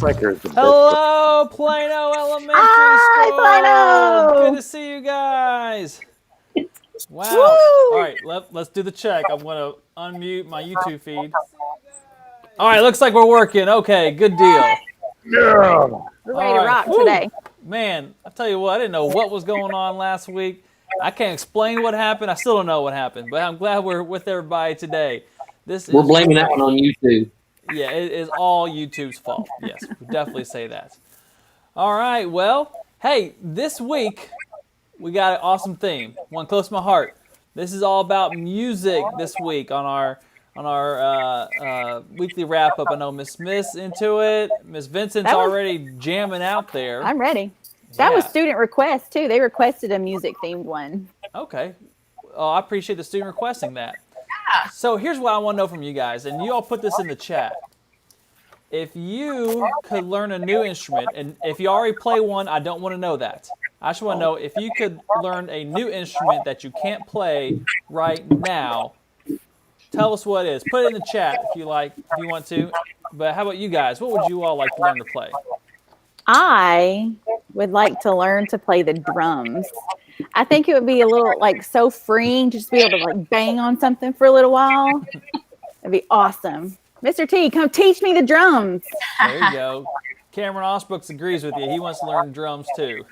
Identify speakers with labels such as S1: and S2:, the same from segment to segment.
S1: Sprinkler is the best.
S2: Hello, Plano Elementary
S3: Hi,
S2: School.
S3: Plano.
S2: Good to see you guys. Wow.
S3: Woo.
S2: All right, let's do the check. I'm going to unmute my YouTube feed. All right, looks like we're working. Okay, good deal.
S1: Yeah.
S3: We're
S2: All
S3: ready to
S2: right.
S3: rock
S2: Whew.
S3: today.
S2: Man, I tell you what, I didn't know what was going on last week. I can't explain what happened. I still don't know what happened, but I'm glad we're with everybody today.
S4: We're blaming that one on YouTube.
S2: Yeah, it is all YouTube's fault. Yes, we definitely say that. All right, well, hey, this week we got an awesome theme, one close to my heart. This is all about music this week on our weekly wrap up. I know Miss Smith's into it. Miss Vincent's already jamming out there.
S3: I'm ready. That was
S2: Yeah.
S3: student request too. They requested a music themed one.
S2: Okay. Oh, I appreciate the student requesting that. So here's what I want to know from you guys, and you all put this in the chat. If you could learn a new instrument, and if you already play one, I don't want to know that. I just want to know if you could learn a new instrument that you can't play right now. Tell us what it is. Put it in the chat if you like, if you want to. But how about you guys? What would you all like to learn to play?
S3: I would like to learn to play the drums. I think it would be a little so freeing to just be able to bang on something for a little while. It'd be awesome. Mr. T, come teach me the drums.
S2: There you go. Cameron Osbrooks agrees with you. He wants to learn drums too.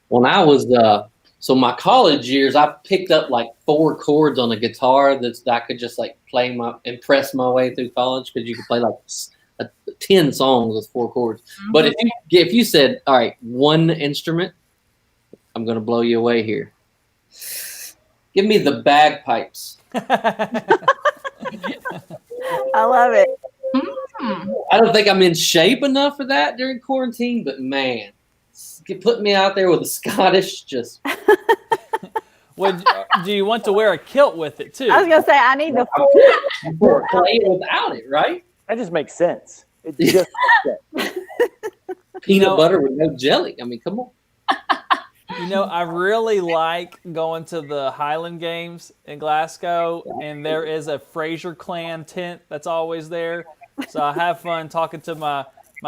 S4: When I was so my college years, I picked up 4 chords on a guitar that I could just play impress my way through college, because you could play 10 songs with 4 chords. Mm-hmm. But if you said, all right, one instrument, I'm gonna blow you away here. Give me the bagpipes.
S3: I love it.
S4: I don't think I'm in shape enough for that during quarantine, but man, put me out there with a Scottish just.
S2: Well, do you want to wear a kilt with it too?
S3: I was gonna say I need the full.
S4: Play it without it, right?
S1: That just makes sense. It just makes sense.
S4: Peanut butter with no jelly. I mean, come on.
S2: I really like going to the Highland Games in Glasgow, and there is a Fraser clan tent that's always there. So I have fun talking to my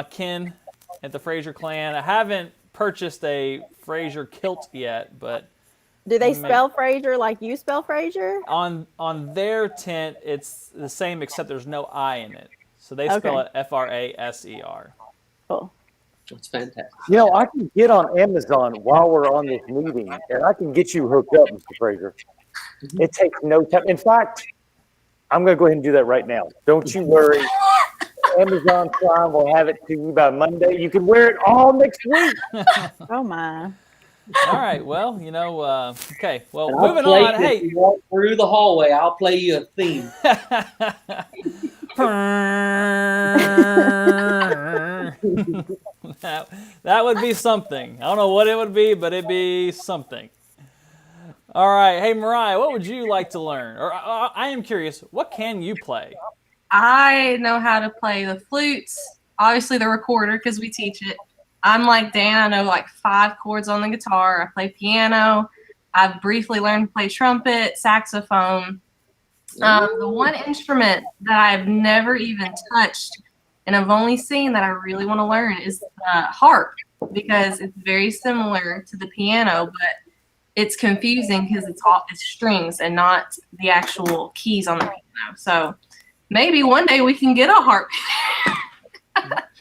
S2: kin at the Fraser clan. I haven't purchased a Fraser kilt yet, but
S3: do they spell Fraser like you spell Fraser?
S2: On their tent, it's the same except there's no I in it. So they spell it Fraser.
S3: Cool.
S4: It's fantastic.
S1: I can get on Amazon while we're on this meeting, and I can get you hooked up, Mr. Fraser. It takes no time. In fact, I'm going to go ahead and do that right now. Don't you worry. Amazon Prime will have it to you by Monday. You can wear it all next week.
S3: Oh, my.
S2: All right. Well, okay. Well, moving on. Hey,
S4: if you walk through the hallway, I'll play you a theme.
S2: That would be something. I don't know what it would be, but it'd be something. All right. Hey, Mariah, what would you like to learn? Or I am curious, what can you play?
S5: I know how to play the flutes, obviously the recorder because we teach it. I'm like Dan, I know 5 chords on the guitar. I play piano. I've briefly learned to play trumpet, saxophone. The one instrument that I've never even touched and I've only seen that I really want to learn is the harp, because it's very similar to the piano, but it's confusing because it's strings and not the actual keys on the piano. So maybe one day we can get a harp.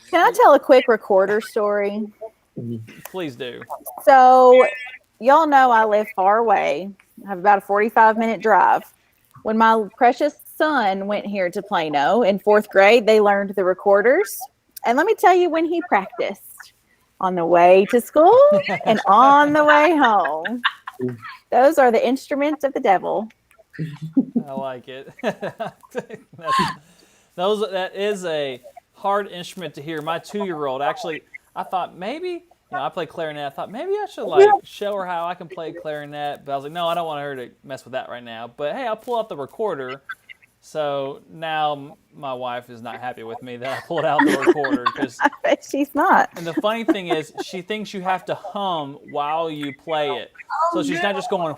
S3: Can I tell a quick recorder story?
S2: Please do.
S3: So y'all know I live far away. I have about a 45-minute drive. When my precious son went here to Plano in 4th grade, they learned the recorders. And let me tell you when he practiced. On the way to school and on the way home. Those are the instruments of the devil.
S2: I like it. That is a hard instrument to hear. My 2-year-old, actually, I thought maybe, I play clarinet. I thought maybe I should show her how I can play clarinet. But I was like, no, I don't want her to mess with that right now. But hey, I'll pull out the recorder. So now my wife is not happy with me that I pulled out the recorder.
S3: I bet she's not.
S2: And the funny thing is, she thinks you have to hum while you play it. So she's not just going,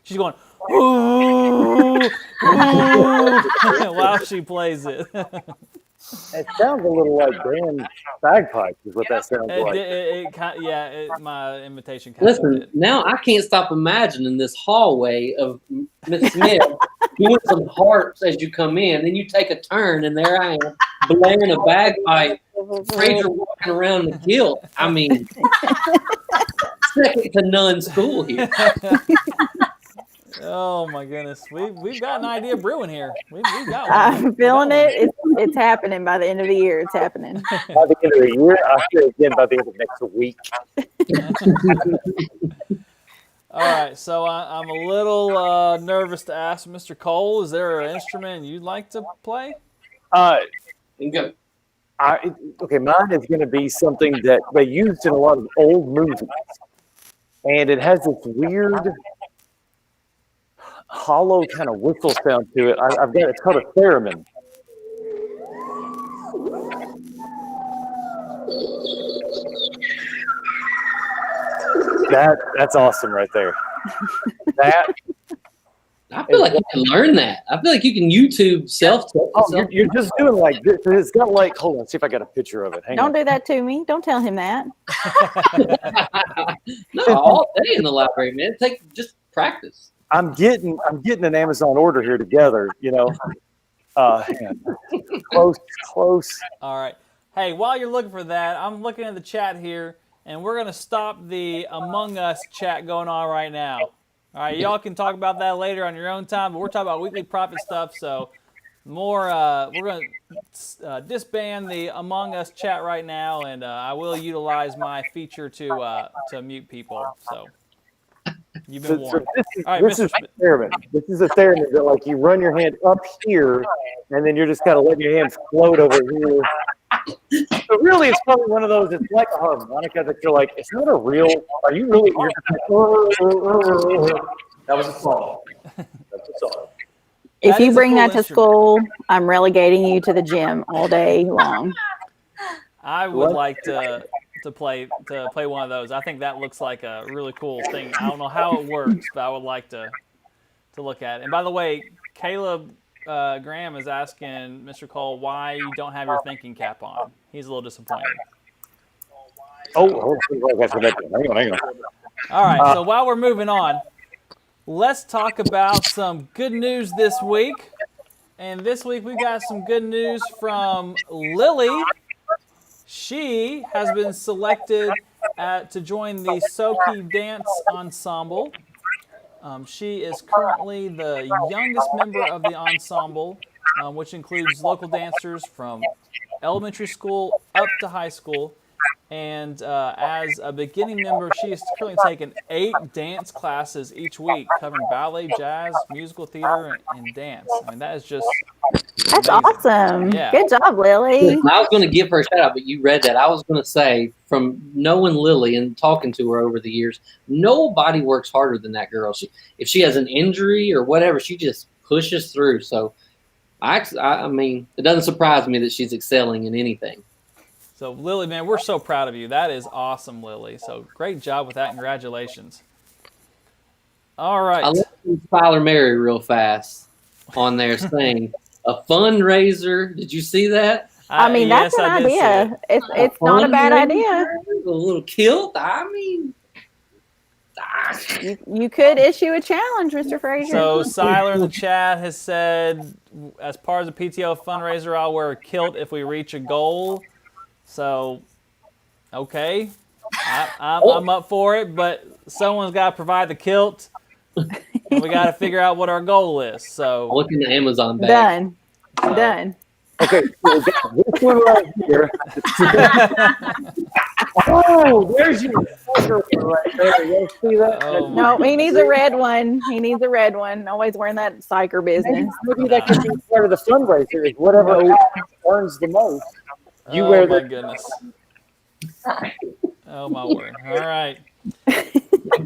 S2: she's going, ooh, ooh, while she plays it.
S1: It sounds a little like Dan's bagpipes, is what that sounds like.
S2: My invitation kind of
S4: Listen,
S2: did.
S4: now I can't stop imagining this hallway of Miss Smith doing some harps as you come in. Then you take a turn, and there I am, blaring a bagpipe. Fraser walking around the guilt. I mean, second to none school here.
S2: Oh my goodness, we've got an idea brewing here. We've got one.
S3: I'm feeling it. It's happening by the end of the year. It's happening.
S1: By the end of the year, I'll say again by the end of next week.
S2: All right, so I'm a little nervous to ask Mr. Cole. Is there an instrument you'd like to play?
S4: Go.
S1: Okay, mine is going to be something that they used in a lot of old movies, and it has this weird, hollow kind of whistle sound to it. It's called a theremin. That's awesome right there.
S4: I feel like you can learn that. I feel like you can YouTube self-taught.
S1: Oh, you're just doing like this. It's got like, hold on, see if I got a picture of it. Hang
S3: Don't
S1: on.
S3: do that to me. Don't tell him that.
S4: No, all day in the library, man. Just practice.
S1: I'm getting an Amazon order here together, hang on. Close.
S2: All right. Hey, while you're looking for that, I'm looking at the chat here, and we're gonna stop the Among Us chat going on right now. All right, y'all can talk about that later on your own time, but we're talking about weekly profit stuff, so we're going to disband the Among Us chat right now, and I will utilize my feature to mute people, so you've been warned.
S1: This is a theremin. This is a theremin that, like, you run your hand up here, and then you're just kind of letting your hands float over here. So really, it's probably one of those. It's like a harmonica that you're like, it's not a real. Are you really? That was a song. That's a song.
S3: If you bring that to school, I'm relegating you to the gym all day long.
S2: I would like to play one of those. I think that looks like a really cool thing. I don't know how it works, but I would like to look at it. And by the way, Caleb Graham is asking Mr. Cole why you don't have your thinking cap on. He's a little disappointed.
S1: Hang on.
S2: All right, so while we're moving on, let's talk about some good news this week. And this week we got some good news from Lily. She has been selected to join the Soki Dance Ensemble. She is currently the youngest member of the ensemble, which includes local dancers from elementary school up to high school. And as a beginning member, she has currently taken 8 dance classes each week, covering ballet, jazz, musical theater, and dance. I mean, that is just
S3: That's
S2: amazing.
S3: awesome.
S2: Yeah.
S3: Good job, Lily.
S4: I was going to give her a shout out, but you read that. I was going to say, from knowing Lily and talking to her over the years, nobody works harder than that girl. If she has an injury or whatever, she just pushes through. So, I mean, it doesn't surprise me that she's excelling in anything.
S2: So, Lily, man, we're so proud of you. That is awesome, Lily. So, great job with that. Congratulations. All right.
S4: I love Tyler Mary real fast on there saying a fundraiser. Did you see that?
S3: I mean, that's an idea. It's not a bad idea.
S4: A little kilt. I mean,
S3: You could issue a challenge, Mr. Fraser.
S2: So, Siler in the chat has said, as part of the PTO fundraiser, I'll wear a kilt if we reach a goal. So, okay, I'm up for it, but someone's got to provide the kilt, and we got to figure out what our goal is. So,
S4: look in the Amazon bag.
S3: Done.
S1: Okay, so this one right here. Oh, there's your sucker one right there. You see that?
S2: Oh,
S3: No, he needs a red one. He needs a red one. Always wearing that psycher business.
S1: Maybe that could be part of the fundraiser. Is whatever earns the most. You wear
S2: my
S1: the
S2: goodness. Oh my word. All right.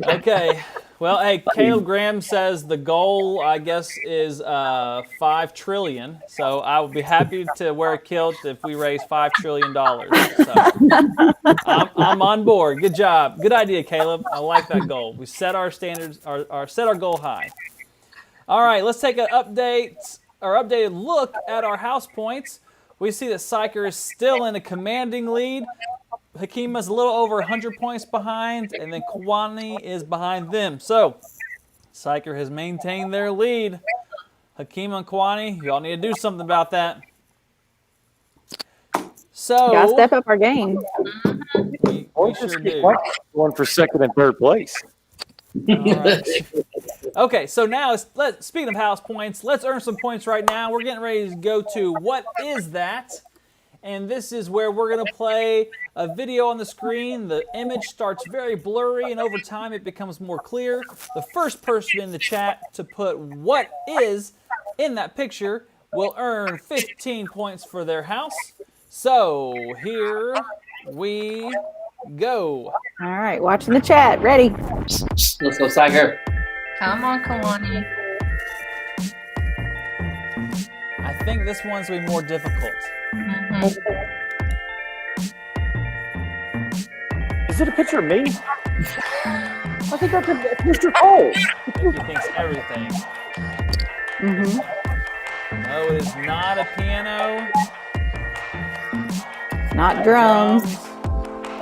S2: Okay. Well, hey, Caleb Graham says the goal, I guess, is $5 trillion. So I would be happy to wear a kilt if we raise $5 trillion. So I'm on board. Good job. Good idea, Caleb. I like that goal. We set our standards, set our goal high. All right, let's take an updated look at our house points. we see that Syker is still in a commanding lead. Hakima's a little over 100 points behind, and then Kwani is behind them. So, Syker has maintained their lead. Hakima and Kwani, y'all need to do something about that. So,
S3: Gotta step up our game.
S2: we sure do.
S1: One for second and third place.
S2: All right. Okay, so now, speaking of house points, let's earn some points right now. We're getting ready to go to What Is That? And this is where we're going to play a video on the screen. The image starts very blurry, and over time it becomes more clear. The first person in the chat to put what is in that picture will earn 15 points for their house. So here we go.
S3: All right, watching the chat. Ready?
S4: Let's go, Syker.
S5: Come on, Kalani.
S2: I think this one's going to be more difficult.
S1: Is it a picture of me? I think that's Mr. Cole.
S2: I think he thinks everything. No, it is not a piano.
S3: Not drums.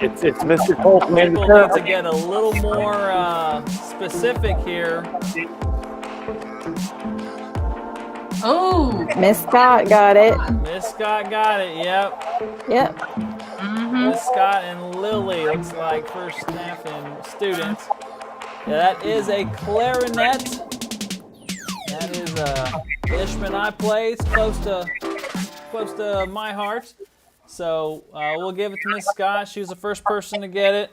S1: It's Mr. Cole from
S2: People need
S1: Indiana.
S2: to get a little more specific here.
S5: Oh.
S3: Miss Scott got it.
S2: Miss Scott got it, yep.
S3: Yep.
S2: Miss Scott and Lily, looks like first staff and students. Yeah, that is a clarinet. That is a instrument I play. It's close to my heart. So we'll give it to Miss Scott. She was the first person to get it.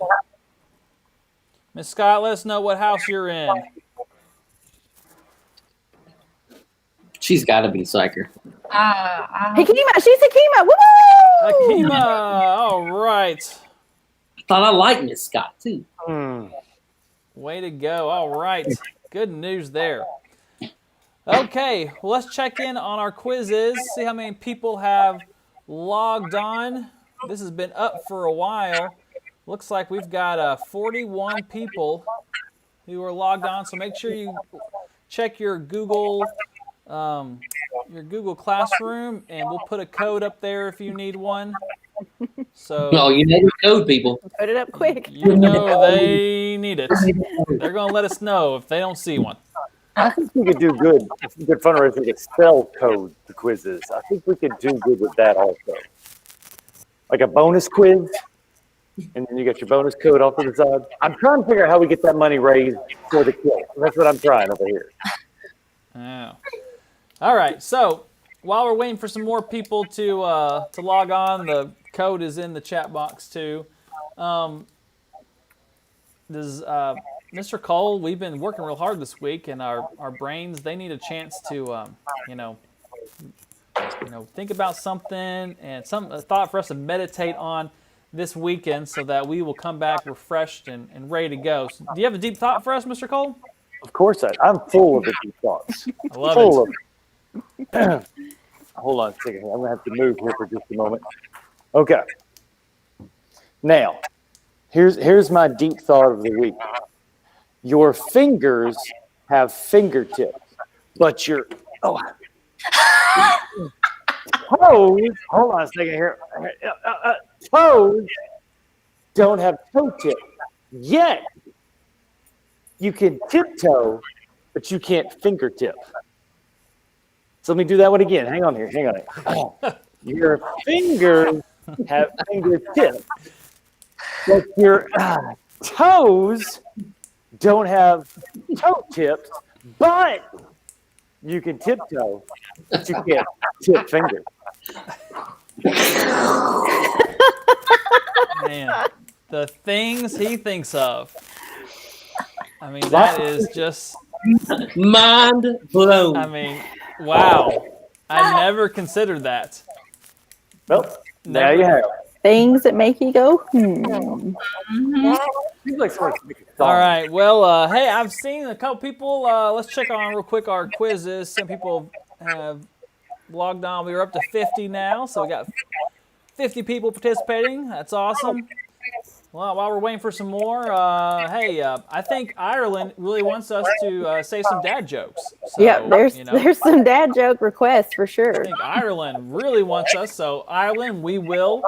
S2: Miss Scott, let us know what house you're in.
S4: She's got to be Syker.
S3: Hakima, she's Hakima. Woo!
S2: Akima, all right.
S4: I thought I liked Miss Scott, too.
S2: Way to go. All right. Good news there. Okay, well, let's check in on our quizzes, see how many people have logged on. This has been up for a while. Looks like we've got 41 people who are logged on, so make sure you check your Google Classroom, and we'll put a code up there if you need one. So
S4: No, you need to code, people.
S3: Put it up quick.
S2: you know they need it. They're going to let us know if they don't see one.
S1: I think we could do good fundraiser if we could spell code the quizzes. I think we could do good with that also. Like a bonus quiz, and then you got your bonus code off to the side. I'm trying to figure out how we get that money raised for the kill. That's what I'm trying over here.
S2: Oh. All right, so while we're waiting for some more people to log on, the code is in the chat box too. Mr. Cole, we've been working real hard this week, and our brains, they need a chance to think about something and a thought for us to meditate on this weekend so that we will come back refreshed and ready to go. So, do you have a deep thought for us, Mr. Cole?
S1: Of course, I'm full of the deep thoughts.
S2: I love
S1: Full
S2: it.
S1: of it. Hold on a second. I'm going to have to move here for just a moment. Okay. Now, here's my deep thought of the week. Your fingers have fingertips, but your toes, hold on a second here. Toes don't have toe tips. Yet, you can tiptoe, but you can't fingertip. So let me do that one again. Hang on here. Your fingers have fingertips, but your toes don't have toe tips, but you can tiptoe, but you can't tip fingers.
S2: Man, the things he thinks of. I mean, that is just...
S4: Mind blown.
S2: I mean, wow. I never considered that.
S1: Well, now you have.
S3: Things that make you go,
S1: Seems like someone's making a song.
S2: All right. Well, hey, I've seen a couple people. Let's check on real quick our quizzes. Some people have logged on. We are up to 50 now, so we got 50 people participating. That's awesome. Well, while we're waiting for some more, hey, I think Ireland really wants us to say some dad jokes. So,
S3: Yep, there's some dad joke requests for
S2: I
S3: sure.
S2: think Ireland really wants us. So, Ireland, we will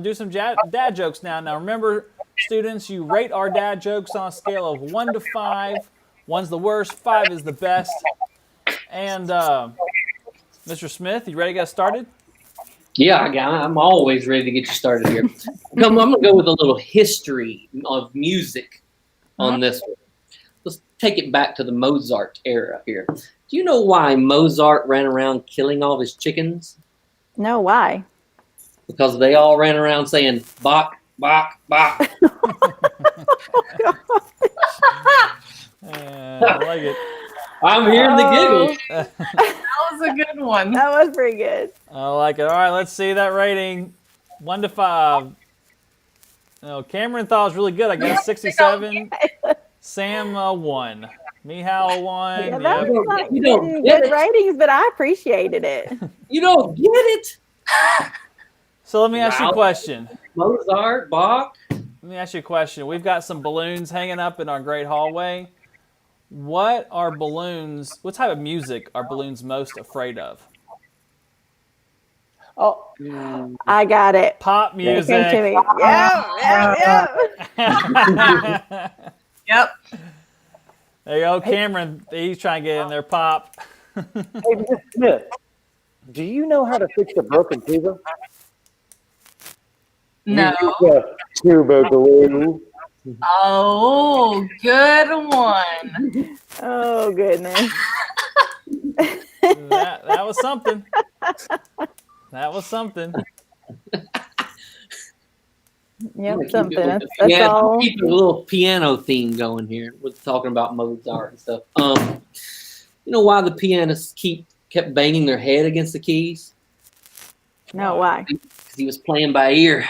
S2: do some dad jokes now. Now, remember, students, you rate our dad jokes on a scale of 1 to 5. 1's the worst, 5 is the best. And Mr. Smith, you ready to get started?
S4: Yeah, I'm always ready to get you started here. I'm going to go with a little history of music on this one. Let's take it back to the Mozart era here. Do you know why Mozart ran around killing all his chickens?
S3: No, why?
S4: Because they all ran around saying, "Bach, Bach, Bach."
S2: I like it.
S4: I'm hearing the giggles.
S5: That was a good one.
S3: That was pretty good.
S2: I like it. All right, let's see that rating. 1 to 5. No, Cameron thought it was really good. I guess 67. Sam 1. Mihal 1.
S3: Yeah,
S2: Yep.
S3: that's not
S4: You don't
S3: getting
S4: get
S3: good
S4: it.
S3: ratings, but I appreciated it.
S4: You don't get it?
S2: So let me ask you a
S4: Wow.
S2: question.
S4: Mozart, Bach.
S2: Let me ask you a question. We've got some balloons hanging up in our great hallway. What type of music are balloons most afraid of?
S3: Oh, I got it.
S2: Pop
S3: It came
S2: music.
S3: to me. Yeah.
S5: Yep.
S2: There you go, Cameron. He's trying to get in there. Pop.
S1: Hey, Mr. Smith, do you know how to fix a broken tuba?
S5: No.
S1: You use a tuba glue.
S5: Oh, good one.
S3: Oh goodness.
S2: That was something. That was something.
S3: Yep,
S4: Keep
S3: something.
S4: it-
S3: That's
S4: yeah,
S3: all.
S4: keep a little piano theme going here. We're talking about Mozart and stuff. You know why the pianists kept banging their head against the keys?
S3: No, why?
S4: Because he was playing by ear.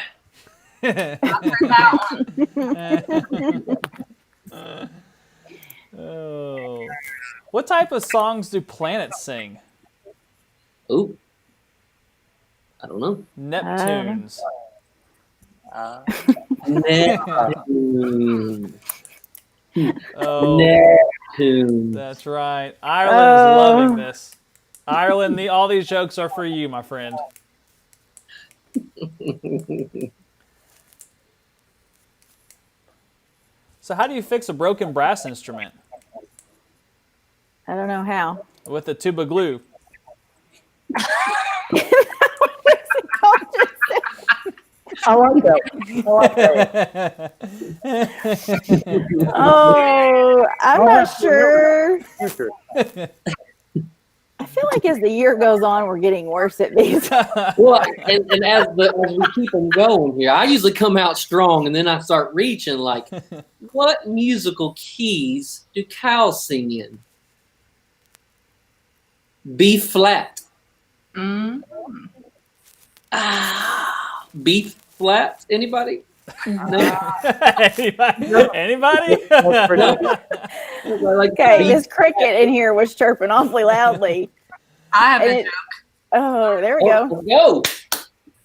S2: Oh. What type of songs do planets sing?
S4: Ooh, I don't know.
S2: Neptunes.
S4: Neptune.
S2: Oh,
S4: Neptune.
S2: that's right. Ireland's loving this. Ireland, all these jokes are for you, my friend. So how do you fix a broken brass instrument?
S3: I don't know how.
S2: With a tuba glue.
S1: I like that.
S3: Oh, I'm not sure.
S1: Future.
S3: I feel like as the year goes on, we're getting worse at these.
S4: Well, and as we keep them going here, I usually come out strong, and then I start reaching. Like, what musical keys do cows sing in? B flat.
S5: Mm.
S4: B flat. Anybody? No.
S2: Anybody?
S4: Like
S3: Okay,
S4: B-
S3: this cricket in here was chirping awfully loudly.
S5: I have
S3: And
S5: a
S3: it-
S5: joke.
S3: Oh, there we go.
S4: Go.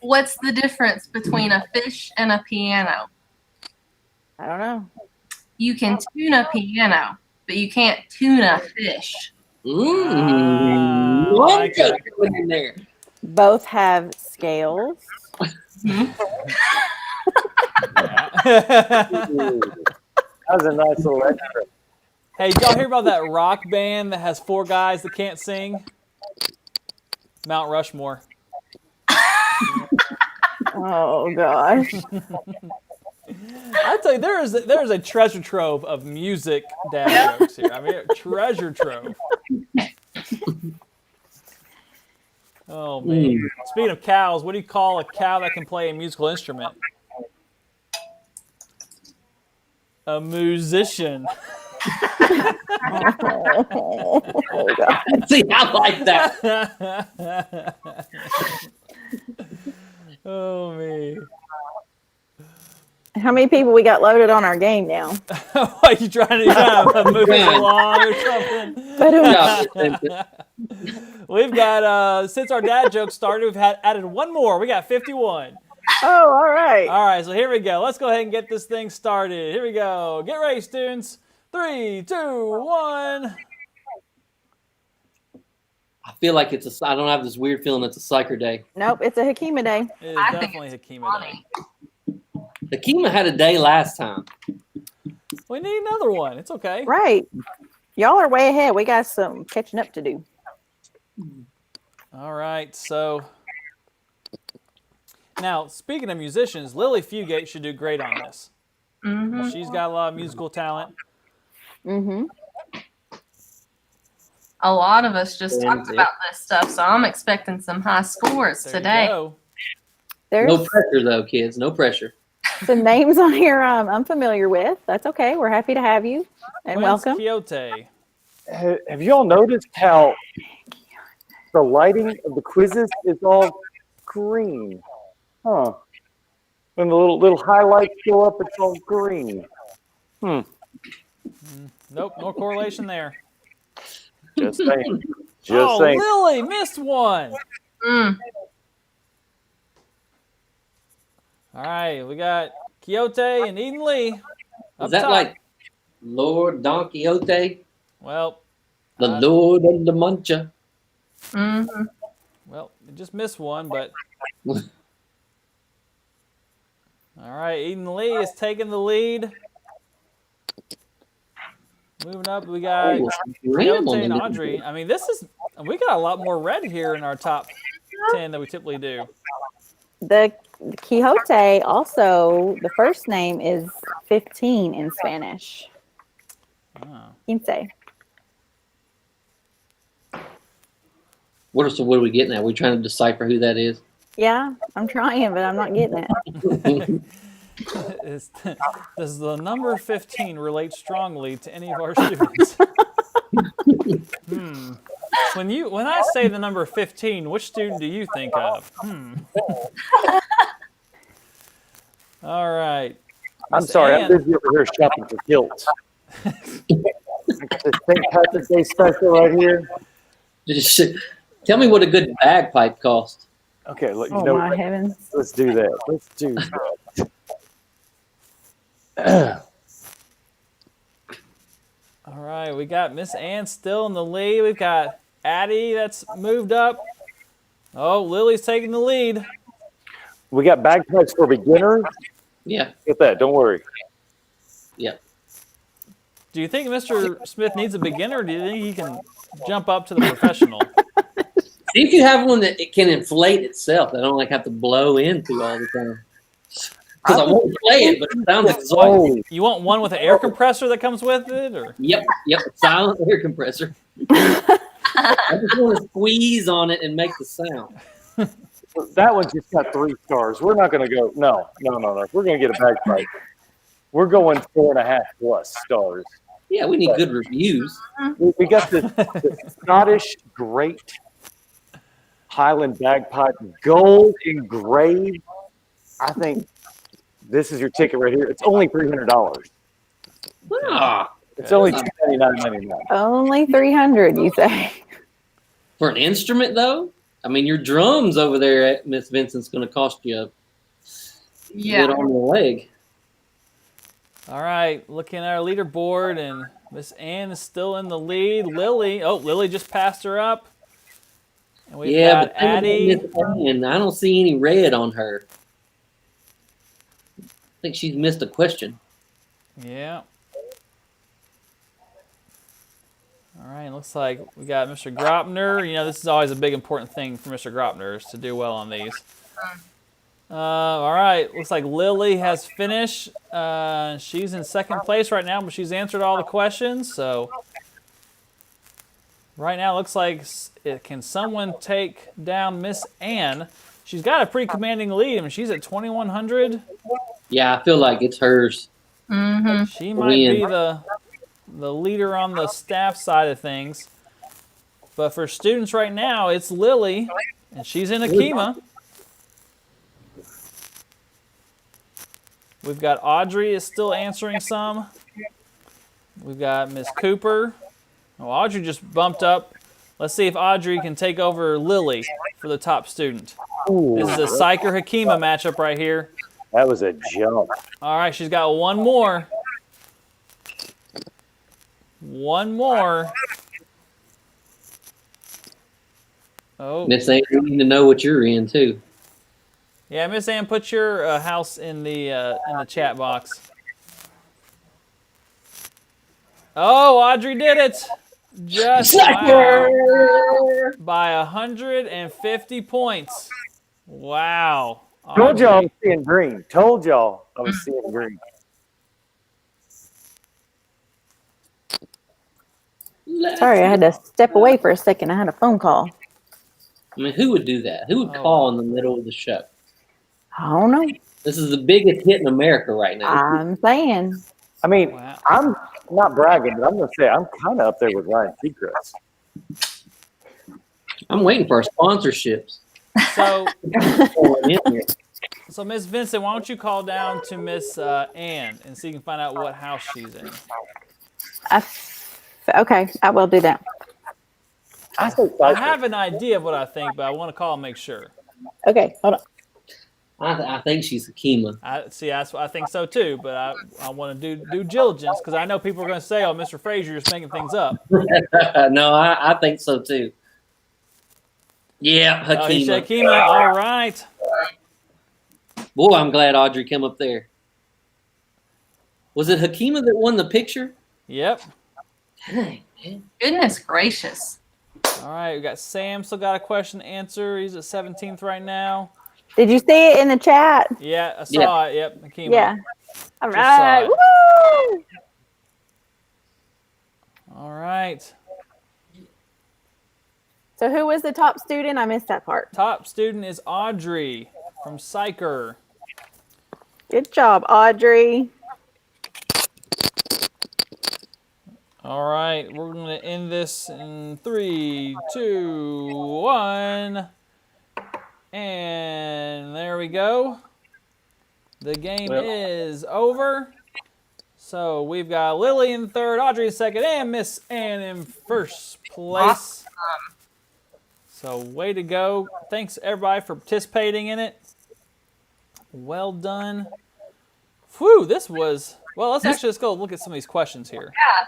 S5: What's the difference between a fish and a piano?
S3: I don't know.
S5: You can tune a piano, but you can't tune a fish.
S2: I
S4: One
S2: like
S4: joke
S2: it.
S4: going in there.
S3: Both have scales.
S1: That was a nice little extra.
S2: Hey, did y'all hear about that rock band that has 4 guys that can't sing? Mount Rushmore.
S3: Oh gosh.
S2: I tell you, there is a treasure trove of music dad jokes here. I mean, a treasure trove. Oh man! Speaking of cows, what do you call a cow that can play a musical instrument? A musician.
S3: Oh god.
S4: See, I like that.
S2: Oh me.
S3: How many people we got loaded on our game now?
S2: Are you trying to move us along or something?
S4: Yeah.
S2: We've got since our dad joke started, we've added one more. We got 51.
S3: Oh, all right.
S2: All right, so here we go. Let's go ahead and get this thing started. Here we go. Get ready, students. 3, 2, 1.
S4: I feel like I don't have this weird feeling it's a psycher day.
S3: Nope, it's a Hakima day.
S2: It is
S5: I think
S2: definitely
S5: it's
S2: Hakima
S5: funny.
S2: Day.
S4: Hakima had a day last time.
S2: We need another one. It's okay.
S3: Right. Y'all are way ahead. We got some catching up to do.
S2: All right, so now speaking of musicians, Lily Fugate should do great on this.
S5: Mm-hmm.
S2: She's got a lot of musical talent.
S3: Mm-hmm.
S5: A lot of us just talked about this stuff, so I'm expecting some high scores
S2: There
S5: today.
S2: you go.
S3: There's
S4: No pressure, though, kids. No pressure.
S3: some names on here I'm familiar with. That's okay. We're happy to have you and
S2: Quince
S3: welcome.
S2: Quixote.
S1: Have y'all noticed how the lighting of the quizzes is all green? Huh. When the little highlights go up, it's all green.
S2: Nope, no correlation there.
S1: Just saying. Just
S2: Oh,
S1: saying.
S2: Lily missed one.
S5: Mm.
S2: All right, we got Quixote and Eden Lee. Up
S4: Is that
S2: top.
S4: like Lord Don Quixote?
S2: Well,
S4: The Lord of the Mancha?
S5: Mm-hmm.
S2: well, you just missed one, but all right, Eden Lee is taking the lead. Moving up, we got
S4: Ram
S2: Quixote
S4: on
S2: and
S4: the
S2: Audrey. I mean, we got a lot more red here in our top 10 than we typically do.
S3: The Quixote also, the first name is 15 in Spanish.
S2: Oh.
S3: Quince.
S4: What are we getting at? We trying to decipher who that is?
S3: Yeah, I'm trying, but I'm not getting it.
S2: Does the number 15 relate strongly to any of our students? When I say the number 15, which student do you think of? All right.
S1: I'm
S2: Miss
S1: sorry,
S2: Ann.
S1: I'm busy over here shopping for kilts. I got this St. Patrick's Day special right here.
S4: Tell me what a good bagpipe costs.
S1: Okay, look, you
S3: Oh
S1: know
S3: my
S1: what?
S3: heavens.
S1: Let's do that. Let's do that.
S2: All right, we got Miss Ann still in the lead. We've got Addie that's moved up. Oh, Lily's taking the lead.
S1: We got bagpipes for beginners.
S4: Yeah.
S1: Get that, don't worry.
S4: Yeah.
S2: Do you think Mr. Smith needs a beginner, or do you think he can jump up to the professional?
S4: See if you have one that it can inflate itself. I don't like have to blow into all the time. Because I won't play it, but it sounds exhausting.
S2: You want one with an air compressor that comes with it, or?
S4: Yep, silent air compressor. I just want to squeeze on it and make the sound.
S1: That one's just got 3 stars. We're not going to go. No. If we're going to get a bagpipe, we're going 4.5 plus stars.
S4: Yeah, we need good reviews.
S1: We got the Scottish Great Highland Bagpipe, gold engraved. I think this is your ticket right here. It's only $300.
S4: Ah,
S1: It's only $299.99.
S3: Only 300, you say?
S4: for an instrument, though, I mean, your drums over there at Miss Vincent's going to cost you a good on the leg.
S2: All right, looking at our leaderboard, and Miss Ann is still in the lead. Lily just passed her up. And we've got Addie.
S4: And I don't see any red on her. I think she's missed a question.
S2: Yeah. All right, looks like we got Mr. Gropner. You know, this is always a big important thing for Mr. Gropner is to do well on these. All right, looks like Lily has finished. She's in second place right now, but she's answered all the questions. So right now, it looks like can someone take down Miss Ann? She's got a pretty commanding lead. I mean, she's at 2,100.
S4: Yeah, I feel like it's hers.
S5: Mm-hmm.
S2: She might be the leader on the staff side of things. But for students right now, it's Lily, and she's in Akima. We've got Audrey is still answering some. We've got Miss Cooper. Oh, Audrey just bumped up. Let's see if Audrey can take over Lily for the top student.
S1: Ooh,
S2: This is a Psyker Hakima matchup right here.
S1: that was a jump.
S2: All right, she's got one more. One more. Oh,
S4: Miss A, you need to know what you're in too.
S2: yeah, Miss Ann, put your house in the chat box. Oh, Audrey did it! Just wow. By 150 points. Wow.
S1: Told y'all I
S2: Audrey.
S1: was seeing green. Told y'all I was seeing green.
S3: Sorry, I had to step away for a second. I had a phone call.
S4: I mean, who would do that? Who would call in the middle of the show?
S3: I don't know.
S4: This is the biggest hit in America right now.
S3: I'm saying.
S1: I mean,
S2: Wow.
S1: I'm not bragging, but I'm going to say I'm kind of up there with Ryan Seacrest.
S4: I'm waiting for our sponsorships.
S2: So,
S4: Pouring in here.
S2: so Miss Vincent, why don't you call down to Miss Ann and see if you can find out what house she's in.
S3: Okay, I will do that.
S1: I say
S2: I
S1: Psyker.
S2: have an idea of what I think, but I want to call and make sure.
S3: Okay, hold on.
S4: I think she's Hakima.
S2: I think so too, but I want to do due diligence because I know people are going to say, "Oh, Mr. Frazier is making things up."
S4: No, I think so too. Yeah,
S2: Oh, he's
S4: Hakima.
S2: Hakima. All right.
S4: Boy, I'm glad Audrey came up there. Was it Hakima that won the picture?
S2: Yep.
S4: Dang, man.
S5: Goodness gracious.
S2: All right. We got Sam. Still got a question to answer. He's at 17th right now.
S3: Did you see it in the chat?
S2: Yeah, I saw it. Yep, Hakima.
S3: Yeah. All
S2: Just
S3: right.
S2: saw
S3: Woo!
S2: All right.
S3: So who was the top student? I missed that part.
S2: Top student is Audrey from Psyker.
S3: Good job, Audrey.
S2: All right, we're going to end this in 3, 2, 1. And there we go. The game is over. So we've got Lily in third, Audrey in second, and Miss Ann in first place. So way to go. Thanks everybody for participating in it. Well done. Whew, this was, well, let's go look at some of these questions here.
S5: Yeah.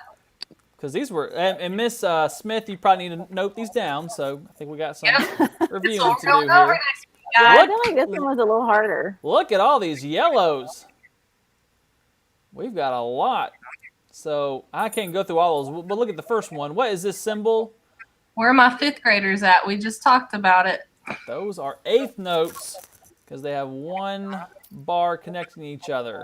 S2: Because these were, and Miss Smith, you probably need to note these down. So I think we got some reviewing to do here.
S3: I feel like this one was a little harder.
S2: Look at all these yellows. We've got a lot. So I can't go through all those, but look at the first one. What is this symbol?
S5: Where are my fifth graders at? We just talked about it.
S2: Those are eighth notes because they have one bar connecting each other.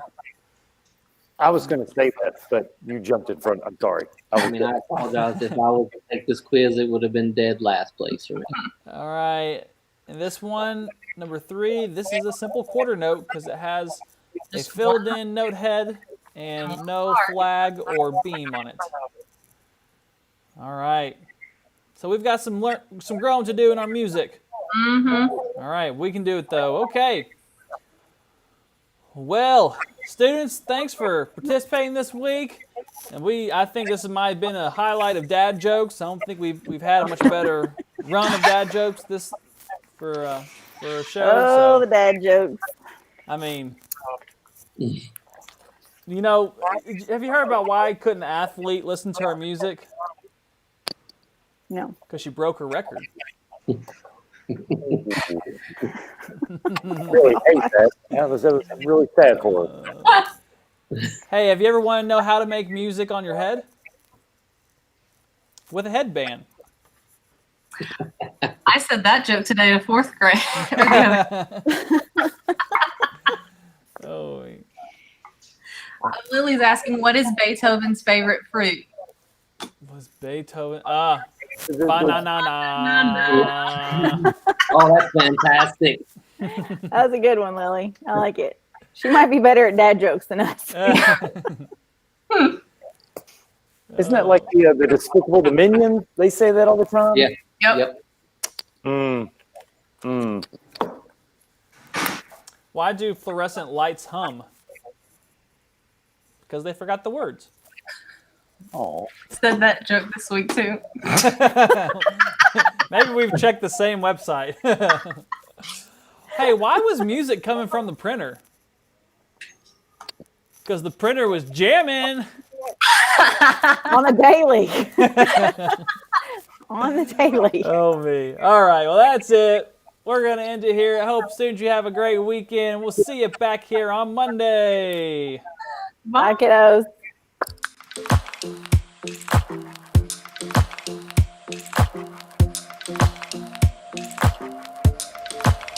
S1: I was going to say that, but you jumped in front. I'm sorry.
S4: I apologize. If I was to take this quiz, it would have been dead last place for me.
S2: All right. And this one, number 3, this is a simple quarter note because it has a filled-in note head and no flag or beam on it. All right. So we've got some growing to do in our music.
S5: Mm-hmm.
S2: All right, we can do it though. Okay. Well, students, thanks for participating this week. And I think this might have been a highlight of dad jokes. I don't think we've had a much better run of dad jokes for a show.
S3: Oh, the dad jokes.
S2: I mean, you know, have you heard about why couldn't an athlete listen to our music?
S3: No.
S2: Because she broke her record.
S1: Really hate that. That was really sad for her.
S2: Hey, have you ever wanted to know how to make music on your head? With a headband.
S5: I said that joke today in fourth grade.
S2: Oh.
S5: Lily's asking, what is Beethoven's favorite fruit?
S2: Was Beethoven? Banana.
S4: Oh, that's fantastic.
S3: That was a good one, Lily. I like it. She might be better at dad jokes than us.
S1: Isn't that like the Despicable the Minions? They say that all the time.
S4: Yeah.
S5: Yep.
S2: Why do fluorescent lights hum? Because they forgot the words.
S1: Oh.
S5: Said that joke this week too.
S2: Maybe we've checked the same website. Hey, why was music coming from the printer? Because the printer was jamming.
S3: On a daily. On the daily.
S2: Oh, me. All right, well, that's it. We're going to end it here. I hope students you have a great weekend. We'll see you back here on Monday.
S3: Bye, kiddos.